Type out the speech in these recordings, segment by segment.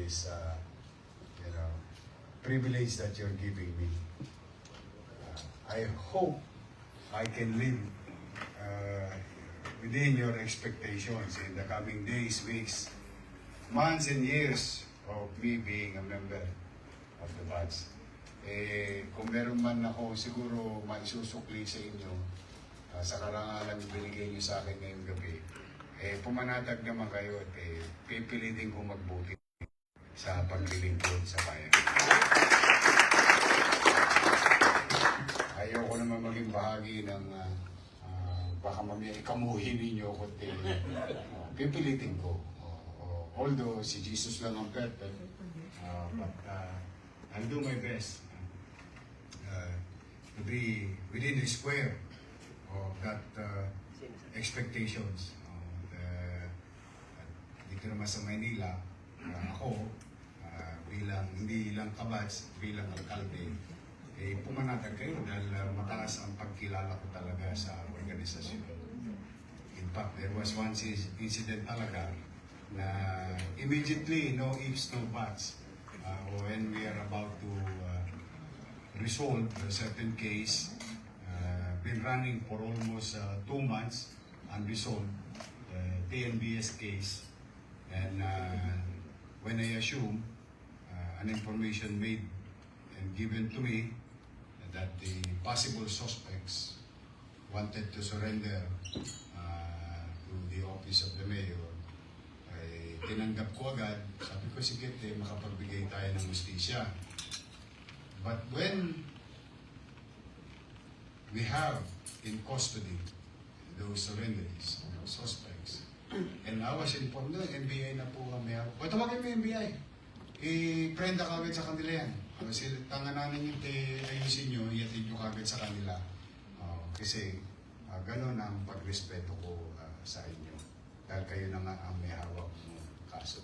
this privilege that you're giving me. I hope I can live within your expectations in the coming days, weeks, months, and years of me being a member of the batch. Kung meron man ako siguro maisusukli sa inyo sa karangalan binigay niyo sa akin ngayong gabi, pumanatag naman kayo at pipilitin ko magbuti sa paglilingkod sa bayan. Ayoko naman maging bahagi ng baka mamaya ikamuhin ninyo ko pipilitin ko. Although si Jesus lang ang perfect, but I'll do my best to be within the square of that expectations. Dito naman sa Maynila, ako bilang hindi lang kabats, bilang alkalde, pumanatag kayo dahil mataas ang pagkilala ko talaga sa organisasyon. In fact, there was one incident talaga na immediately, no ifs, no buts, when we are about to resolve a certain case, been running for almost 2 months, unresolved, TNBS case, and when I assume an information made and given to me that the possible suspects wanted to surrender to the office of the mayor, ay tinanggap ko agad. Sabi ko, sige, makapagbigay tayo ng justisya. But when we have in custody those surrenderies, those suspects, and I was informed na NBI na po kami. O tawagin mo yung NBI. I-prenda ka agad sa kanila yan. Kasi tanganan yung ayusin nyo, iatid nyo kagad sa kanila. Kasi gano'n ang pagrespeto ko sa inyo. Dahil kayo na nga ang may hawak ng kaso.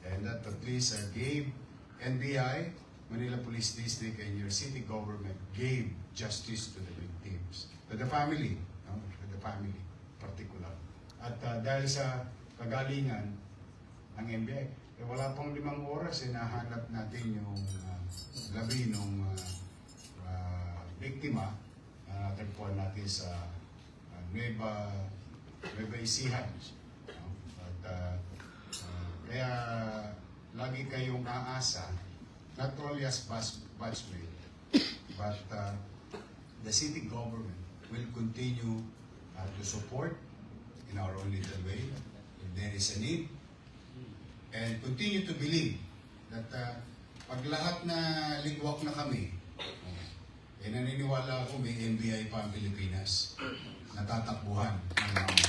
And that please gave NBI, Manila Police District, and your city government gave justice to the victims. To the family, no? To the family, particular. At dahil sa kagalingan ng NBI, wala pang 5 oras, nahanap natin yung labi ng biktima na natagpuan natin sa Nueva Ecija. Kaya lagi kayong aasa, not only as batchmate, but the city government will continue to support in our own little way if there is a need, and continue to believe that pag lahat na ligwak na kami, naniniwala ako may NBI pa ang Pilipinas na tatakbuhan ng mga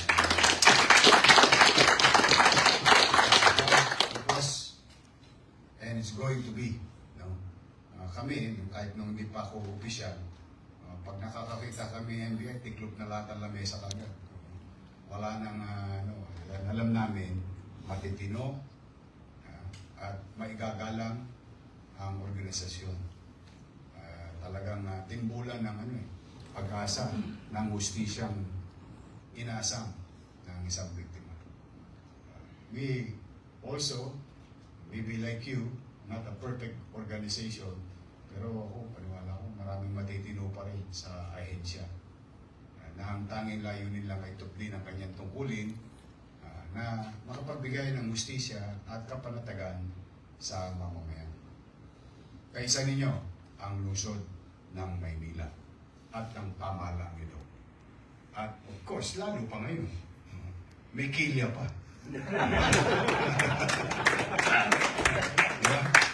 it was and it's going to be, no? Kami, kahit nung hindi pa ako opisyal, pag nakakakita kami ng NBI, tiklop na lahat ang lamesa kagad. Wala nang alam namin matitino at maigagalang ang organisasyon. Talagang timbulan ng pag-asa ng hustisyang inasam ng isang biktima. We also, maybe like you, not a perfect organization, pero ako, paniwala ko, maraming matitino pa rin sa ahensya na ang tanging layunin lang ay tuklin ang kanyang tungkulin na makapagbigay ng hustisya at kapanatagan sa mamamayan. Kaisa ninyo ang lungsod ng Maynila at ng pamahalaan nito. At of course, lalo pa ngayon, may kilya pa.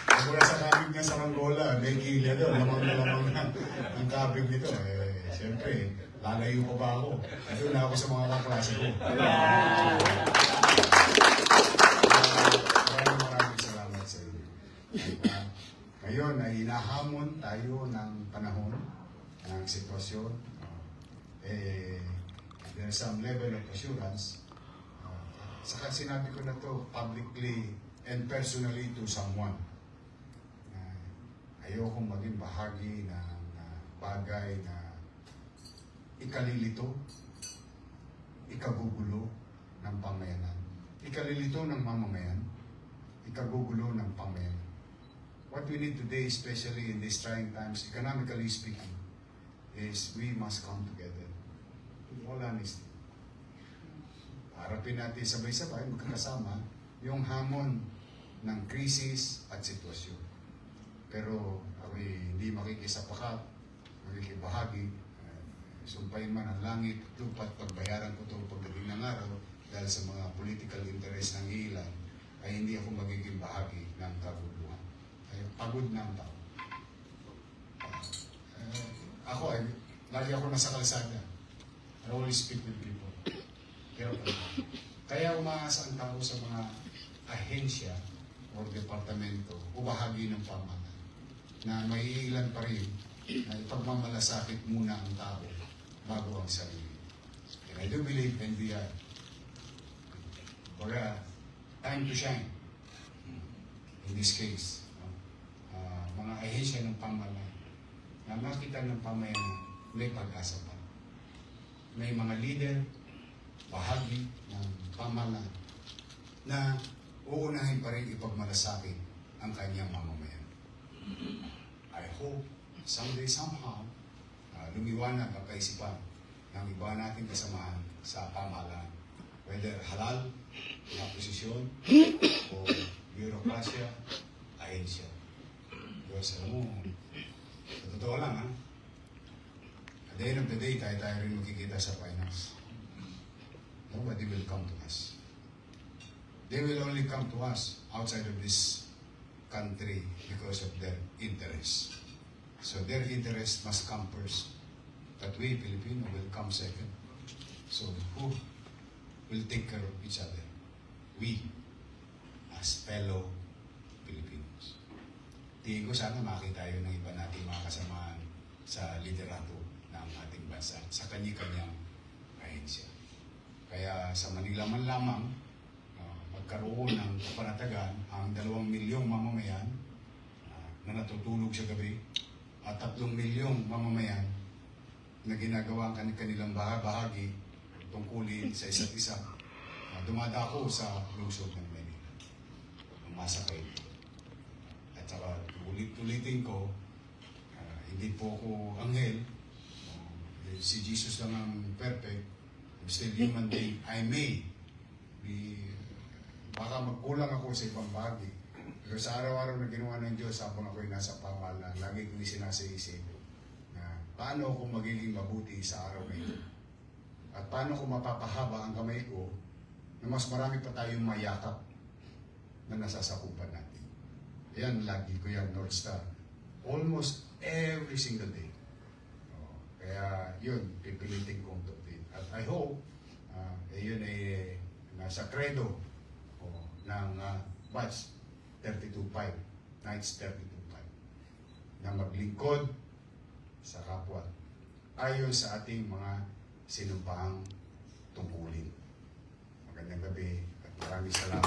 Kung sa kabig nga sa Angola, may kilya doon, lamang ang kabig nito. Siyempre, lalayo pa ba ako? Doon na ako sa mga kaklase ko. Maraming salamat sa inyo. Ngayon ay hinahamon tayo ng panahon, ng sitwasyon. There's some level of assurance. Saka sinabi ko na to publicly and personally to someone. Ayokong maging bahagi ng bagay na ikalilito, ikagugulo ng pamayanan. Ikalilito ng mamamayan, ikagugulo ng pamayan. What we need today, especially in these trying times, economically speaking, is we must come together. In all honesty. Harapin natin sabay-sabay, magkakasama, yung hamon ng krisis at sitwasyon. Pero ako hindi makikisapakat, makikibahagi, sumpayin man ang langit at lupa at pagbayaran ko ito pagdating ng araw dahil sa mga political interest ng ilan, ay hindi ako magiging bahagi ng kaguluhan. Ay pagod na ang tao. Lagi ako nasa kalsada. I always speak with people. Pero kaya umaasa ang tao sa mga ahensya o departamento o bahagi ng pamahalaan na may ilan pa rin na ipagmamalasakit muna ang tao bago ang sarili. And I do believe NBI, time to shine. In this case, mga ahensya ng pamahalaan na makita ng pamayanan may pag-asa pa. May mga leader, bahagi ng pamahalaan na uunahin pa rin ipagmalasakit ang kanyang mamamayan. I hope someday, somehow, lumiwanag ang kaisipan ng iba nating kasamahan sa pamahalaan. Whether halal na posisyon o bureaucracia, ahensya. Because alam mo, sa totoo lang at the end of the day, tayo rin makikita sa finance. Nobody will come to us. They will only come to us outside of this country because of their interest. So their interest must come first. But we, Filipino, will come second. So who will take care of each other? We, as fellow Filipinos. Tingin ko sana makita yun ng iba nating mga kasamahan sa liderato ng ating bansa, sa kanya-kanyang ahensya. Kaya sa Manila man lamang, magkaroon ng kapanatagan ang 2 milyong mamamayan na natutulog sa gabi at 3 milyong mamamayan na ginagawa ang kanilang bahagi tungkulin sa isa't isa. Dumadako sa lungsod ng Manila. Umasakay. At saka ulit-ulitin ko, hindi po ako anghel. Si Jesus lang ang perfect. I'm still human being. I may be, baka magkulang ako sa ibang bahagi. Pero sa araw-araw na ginawa ng Diyos habang ako'y nasa pamahalaan, lagi kong isinasa-isip na paano ako magiging mabuti sa araw na ito. At paano ko mapapahaba ang kamay ko na mas marami pa tayong mayakap na nasasakupan natin. Yan, lagi ko yan, North Star. Almost every single day. Kaya yun, pipilitin kong tutin. At I hope, yun ay nasa credo ng batch 32.5, Knights 32.5, na maglingkod sa kapwa ayon sa ating mga sinumpahang tungkulin. Magandang gabi at maraming salamat.